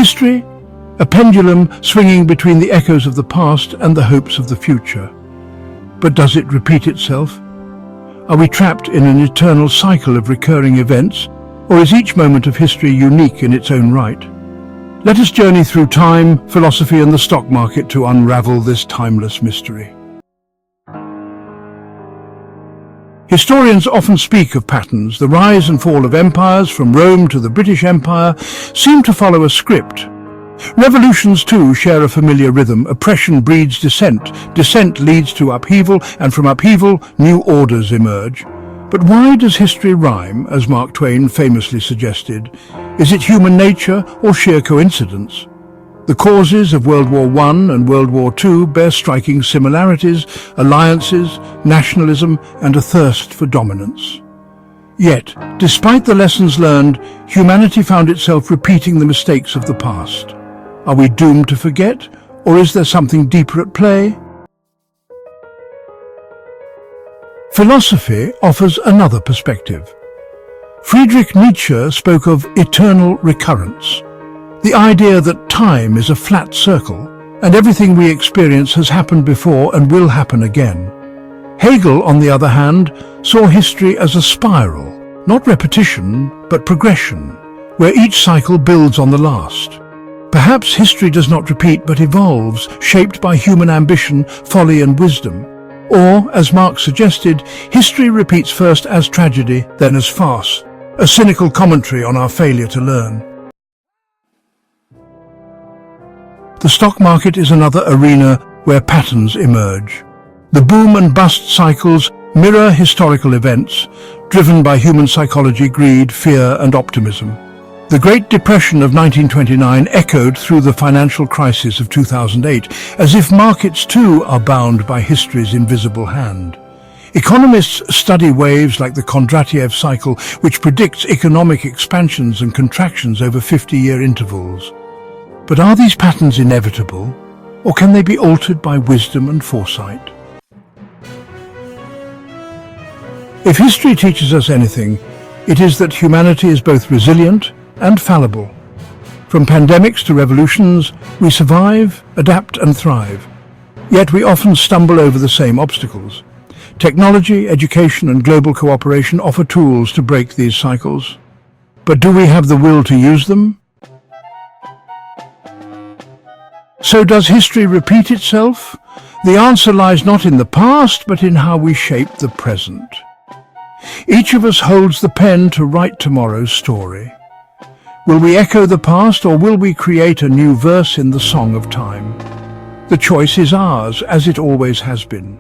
history? A pendulum swinging between the echoes of the past and the hopes of the future. But does it repeat itself? Are we trapped in an eternal cycle of recurring events, or is each moment of history unique in its own right? Let us journey through time, philosophy and the stock market to unravel this timeless mystery. Historians often speak of patterns. The rise and fall of empires, from Rome to the British Empire, seem to follow a script. Revolutions too share a familiar rhythm. Oppression breeds dissent, dissent leads to upheaval, and from upheaval new orders emerge. But why does history rhyme, as Mark Twain famously suggested? Is it human nature or sheer coincidence? The causes of World War I and World War II bear striking similarities: alliances, nationalism, and a thirst for dominance. Yet, despite the lessons learned, humanity found itself repeating the mistakes of the past. Are we doomed to forget, or is there something deeper at play? Philosophy offers another perspective. Friedrich Nietzsche spoke of eternal recurrence, the idea that time is a flat circle, and everything we experience has happened before and will happen again. Hegel, on the other hand, saw history as a spiral, not repetition, but progression, where each cycle builds on the last. Perhaps history does not repeat but evolves, shaped by human ambition, folly and wisdom. Or, as Marx suggested, history repeats first as tragedy, then as farce, a cynical commentary on our failure to learn. The stock market is another arena where patterns emerge. The boom and bust cycles mirror historical events, driven by human psychology, greed, fear and optimism. The Great Depression of 1929 echoed through the financial crisis of 2008, as if markets too are bound by history's invisible hand. Economists study waves like the Kondratiev cycle, which predicts economic expansions and contractions over 50-year intervals. But are these patterns inevitable, or can they be altered by wisdom and foresight? If history teaches us anything, it is that humanity is both resilient and fallible. From pandemics to revolutions, we survive, adapt and thrive. Yet we often stumble over the same obstacles. Technology, education and global cooperation offer tools to break these cycles. But do we have the will to use them? So does history repeat itself? The answer lies not in the past, but in how we shape the present. Each of us holds the pen to write tomorrow's story. Will we echo the past, or will we create a new verse in the song of time? The choice is ours, as it always has been.